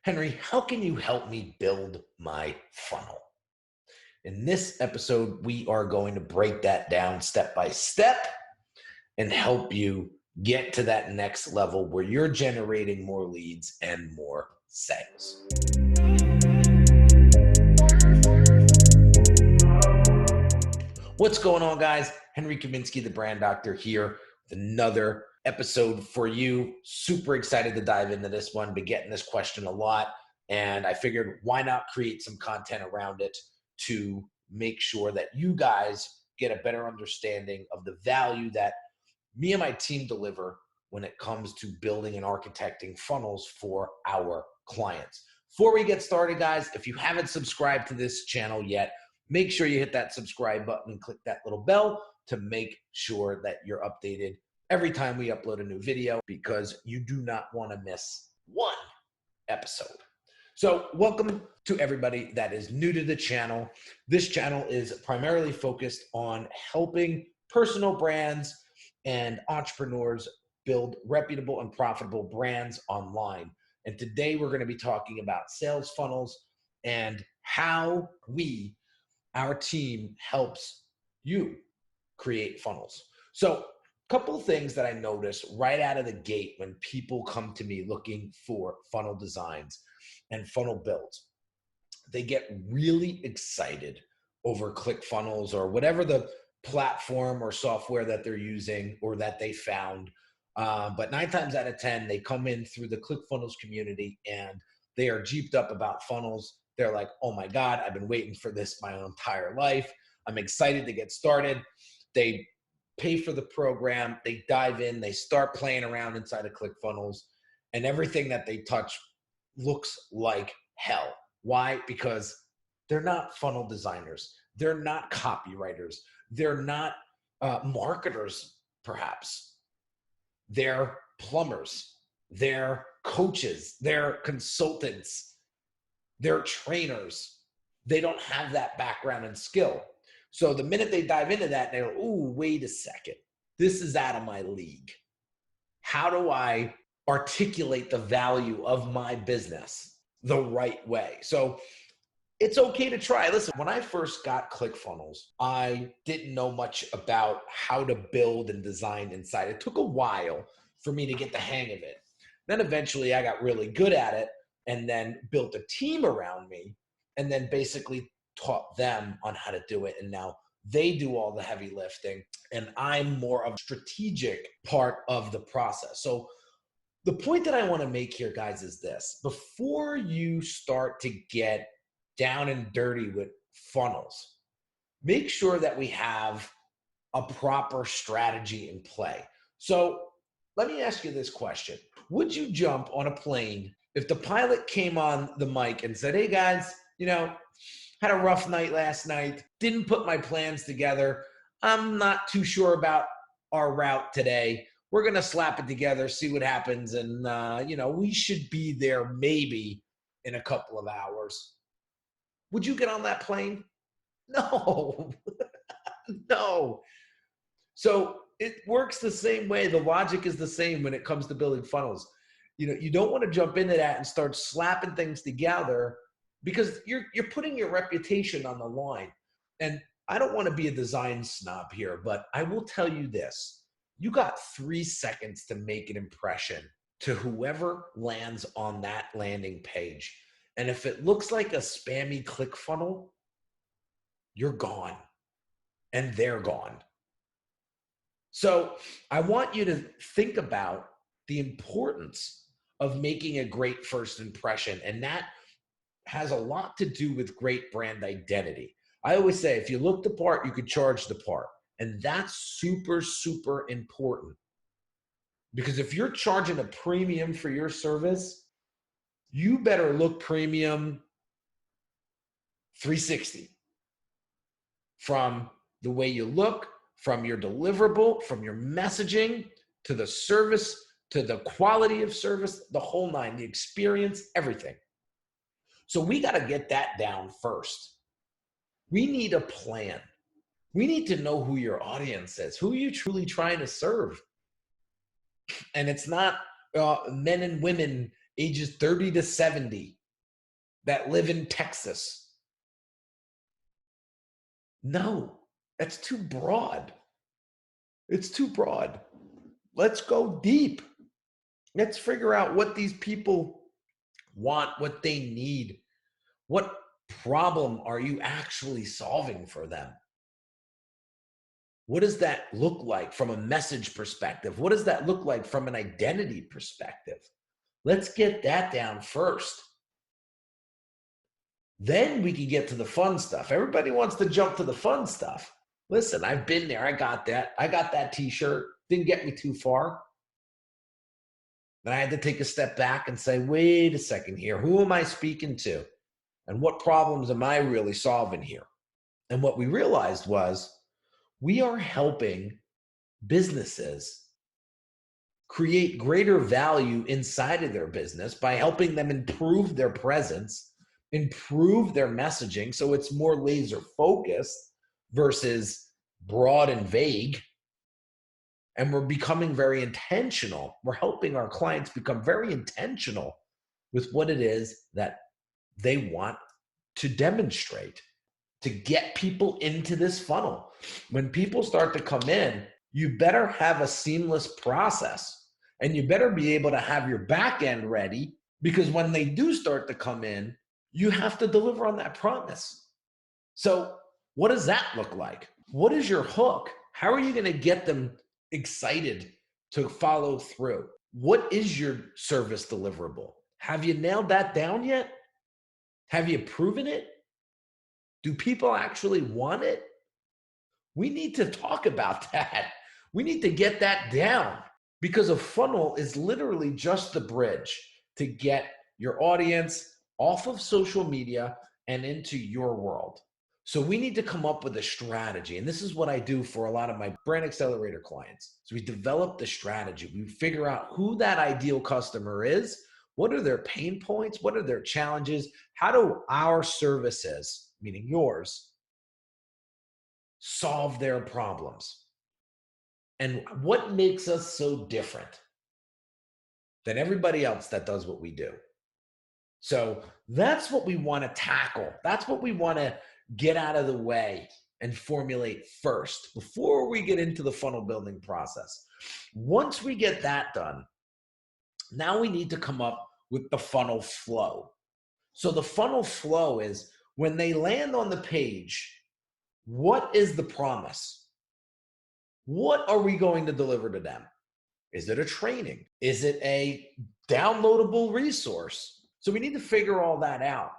Henry, how can you help me build my funnel? In this episode, we are going to break that down step by step and help you get to that next level where you're generating more leads and more sales. What's going on, guys? Henry Kaminski, the brand doctor, here with another episode for you. Super excited to dive into this one. Been getting this question a lot, and I figured why not create some content around it to make sure that you guys get a better understanding of the value that me and my team deliver when it comes to building and architecting funnels for our clients. Before we get started, guys, if you haven't subscribed to this channel yet, make sure you hit that subscribe button and click that little bell to make sure that you're updated every time we upload a new video, because you do not want to miss one episode. So welcome to everybody that is new to the channel. This channel is primarily focused on helping personal brands and entrepreneurs build reputable and profitable brands online. And today we're going to be talking about sales funnels and how our team helps you create funnels. So a couple of things that I notice right out of the gate when people come to me looking for funnel designs and funnel builds. They get really excited over ClickFunnels or whatever the platform or software that they're using or that they found. But 9 times out of 10, they come in through the ClickFunnels community and they are jeeped up about funnels. They're like, oh my God, I've been waiting for this my entire life. I'm excited to get started. They pay for the program, they dive in, they start playing around inside of ClickFunnels, and everything that they touch looks like hell. Why? Because they're not funnel designers. They're not copywriters. They're not marketers, perhaps. They're plumbers. They're coaches. They're consultants. They're trainers. They don't have that background and skill. So the minute they dive into that, they're, ooh, wait a second. This is out of my league. How do I articulate the value of my business the right way? So it's okay to try. Listen, when I first got ClickFunnels, I didn't know much about how to build and design inside. It took a while for me to get the hang of it. Then eventually I got really good at it and then built a team around me and then basically taught them on how to do it. And now they do all the heavy lifting and I'm more of a strategic part of the process. So the point that I want to make here, guys, is this. Before you start to get down and dirty with funnels, make sure that we have a proper strategy in play. So let me ask you this question. Would you jump on a plane if the pilot came on the mic and said, hey guys, had a rough night last night, didn't put my plans together, I'm not too sure about our route today, we're going to slap it together, see what happens, and we should be there maybe in a couple of hours. Would you get on that plane? No. No. So it works the same way. The logic is the same when it comes to building funnels. You don't want to jump into that and start slapping things together because you're putting your reputation on the line. And I don't want to be a design snob here, but I will tell you this. You got 3 seconds to make an impression to whoever lands on that landing page. And if it looks like a spammy ClickFunnel, you're gone and they're gone. So I want you to think about the importance of making a great first impression. And that has a lot to do with great brand identity. I always say, if you look the part, you could charge the part. And that's super, super important. Because if you're charging a premium for your service, you better look premium 360. From the way you look, from your deliverable, from your messaging, to the service, to the quality of service, the whole nine, the experience, everything. So we got to get that down first. We need a plan. We need to know who your audience is, who you're truly trying to serve. And it's not men and women ages 30 to 70 that live in Texas. No, that's too broad. It's too broad. Let's go deep. Let's figure out what these people want, what they need. What problem are you actually solving for them? What does that look like from a message perspective? What does that look like from an identity perspective? Let's get that down first. Then we can get to the fun stuff. Everybody wants to jump to the fun stuff. Listen, I've been there. I got that. I got that t-shirt. Didn't get me too far. Then I had to take a step back and say, wait a second here. Who am I speaking to? And what problems am I really solving here? And what we realized was we are helping businesses create greater value inside of their business by helping them improve their presence, improve their messaging so it's more laser focused versus broad and vague. And we're becoming very intentional. We're helping our clients become very intentional with what it is that they want to demonstrate, to get people into this funnel. When people start to come in, you better have a seamless process, and you better be able to have your back end ready, because when they do start to come in, you have to deliver on that promise. So what does that look like? What is your hook? How are you going to get them excited to follow through? What is your service deliverable? Have you nailed that down yet? Have you proven it? Do people actually want it? We need to talk about that. We need to get that down, because a funnel is literally just the bridge to get your audience off of social media and into your world. So we need to come up with a strategy. And this is what I do for a lot of my brand accelerator clients. So we develop the strategy. We figure out who that ideal customer is. What are their pain points? What are their challenges? How do our services, meaning yours, solve their problems? And what makes us so different than everybody else that does what we do? So that's what we want to tackle. That's what we want to get out of the way and formulate first before we get into the funnel building process. Once we get that done, now we need to come up with the funnel flow. So the funnel flow is when they land on the page, what is the promise? What are we going to deliver to them? Is it a training? Is it a downloadable resource? So we need to figure all that out.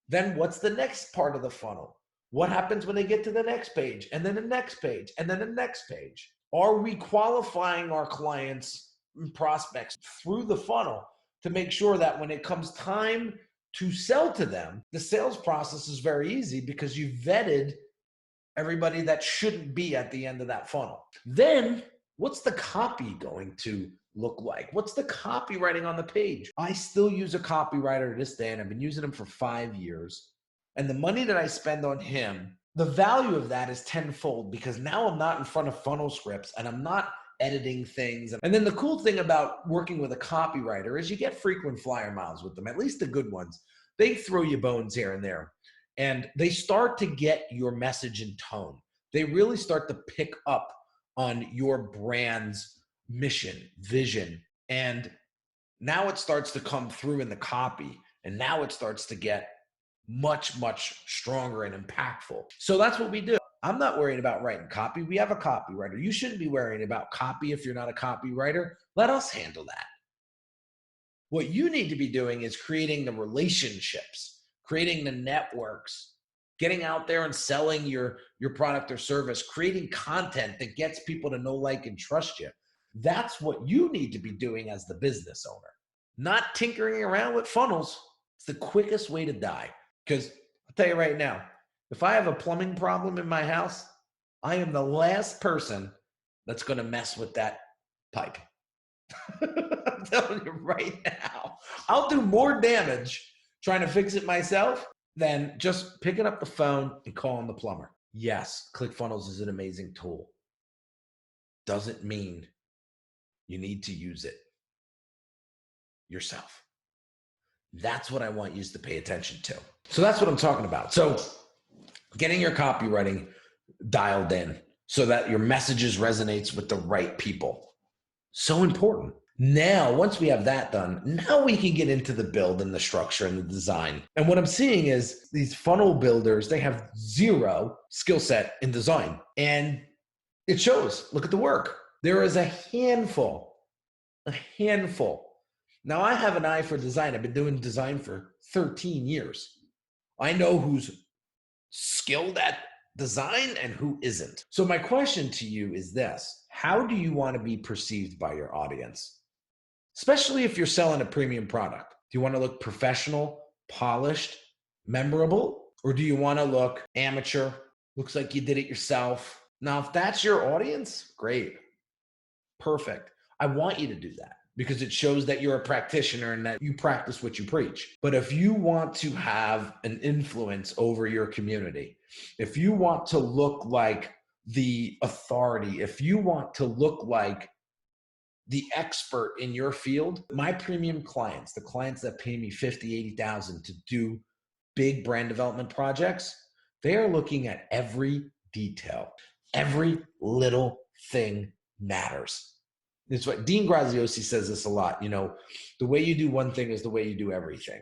Then what's the next part of the funnel? What happens when they get to the next page, and then the next page, and then the next page? Are we qualifying our clients and prospects through the funnel to make sure that when it comes time to sell to them, the sales process is very easy because you vetted everybody that shouldn't be at the end of that funnel? Then what's the copy going to look like? What's the copywriting on the page? I still use a copywriter to this day, and I've been using him for 5 years. And the money that I spend on him, the value of that is tenfold, because now I'm not in front of funnel scripts and I'm not editing things. And then the cool thing about working with a copywriter is you get frequent flyer miles with them, at least the good ones. They throw you bones here and there, and they start to get your message and tone. They really start to pick up on your brand's mission, vision, and now it starts to come through in the copy, and now it starts to get much, much stronger and impactful. So that's what we do. I'm not worried about writing copy. We have a copywriter. You shouldn't be worrying about copy if you're not a copywriter. Let us handle that. What you need to be doing is creating the relationships, creating the networks, getting out there and selling your product or service, creating content that gets people to know, like, and trust you. That's what you need to be doing as the business owner, not tinkering around with funnels. It's the quickest way to die. Because I'll tell you right now, if I have a plumbing problem in my house, I am the last person that's going to mess with that pipe. I'm telling you right now, I'll do more damage trying to fix it myself than just picking up the phone and calling the plumber. Yes, ClickFunnels is an amazing tool. Doesn't mean you need to use it yourself. That's what I want you to pay attention to. So that's what I'm talking about. So getting your copywriting dialed in so that your messages resonates with the right people. So important. Now, once we have that done, now we can get into the build and the structure and the design. And what I'm seeing is these funnel builders, they have zero skill set in design. And it shows. Look at the work. There is a handful. Now, I have an eye for design. I've been doing design for 13 years. I know who's skilled at design and who isn't. So my question to you is this: how do you want to be perceived by your audience? Especially if you're selling a premium product. Do you want to look professional, polished, memorable? Or do you want to look amateur? Looks like you did it yourself. Now, if that's your audience, great. Perfect. I want you to do that because it shows that you're a practitioner and that you practice what you preach. But if you want to have an influence over your community, if you want to look like the authority, if you want to look like the expert in your field, my premium clients, the clients that pay me $50,000, $80,000 to do big brand development projects, they are looking at every detail. Every little thing matters. It's what Dean Graziosi says this a lot. You know, the way you do one thing is the way you do everything.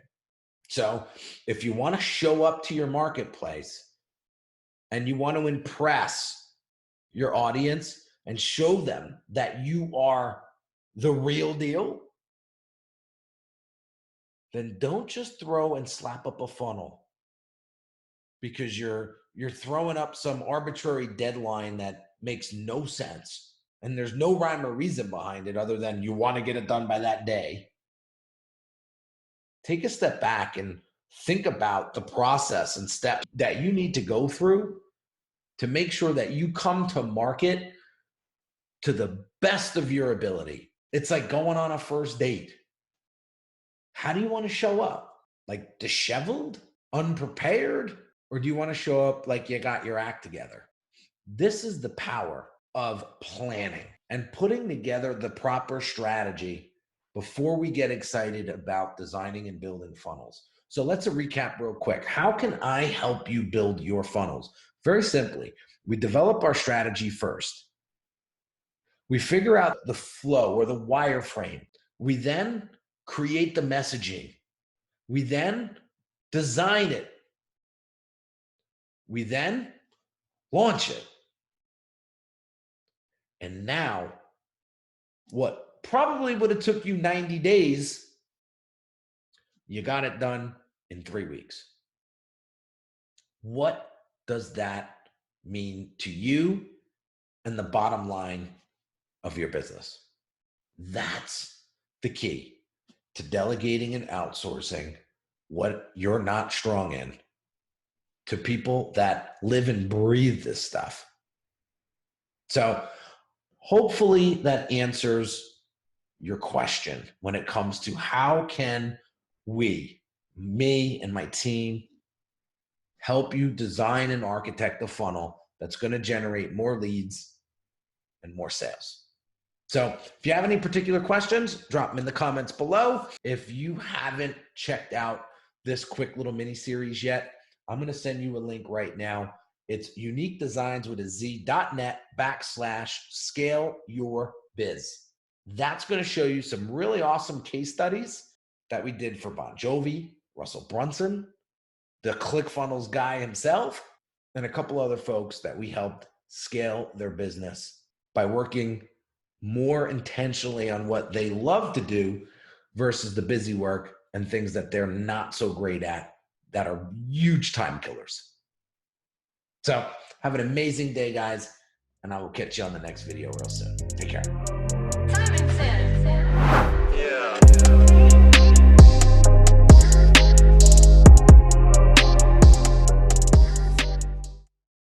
So if you want to show up to your marketplace and you want to impress your audience and show them that you are the real deal, then don't just throw and slap up a funnel because you're throwing up some arbitrary deadline that makes no sense. And there's no rhyme or reason behind it other than you want to get it done by that day. Take a step back and think about the process and steps that you need to go through to make sure that you come to market to the best of your ability. It's like going on a first date. How do you want to show up? Like disheveled, unprepared? Or do you want to show up like you got your act together? This is the power of planning and putting together the proper strategy before we get excited about designing and building funnels. So let's recap real quick. How can I help you build your funnels? Very simply, we develop our strategy first. We figure out the flow or the wireframe. We then create the messaging. We then design it. We then launch it. And now, what probably would have took you 90 days, you got it done in 3 weeks. What does that mean to you and the bottom line of your business? That's the key to delegating and outsourcing what you're not strong in to people that live and breathe this stuff. So hopefully that answers your question when it comes to how can we, me and my team, help you design and architect a funnel that's going to generate more leads and more sales. So if you have any particular questions, drop them in the comments below. If you haven't checked out this quick little mini series yet, I'm going to send you a link right now. It's Unique Designz with a Z.net/scale your biz. That's going to show you some really awesome case studies that we did for Bon Jovi, Russell Brunson, the ClickFunnels guy himself, and a couple other folks that we helped scale their business by working more intentionally on what they love to do versus the busy work and things that they're not so great at that are huge time killers. So have an amazing day, guys, and I will catch you on the next video real soon. Take care.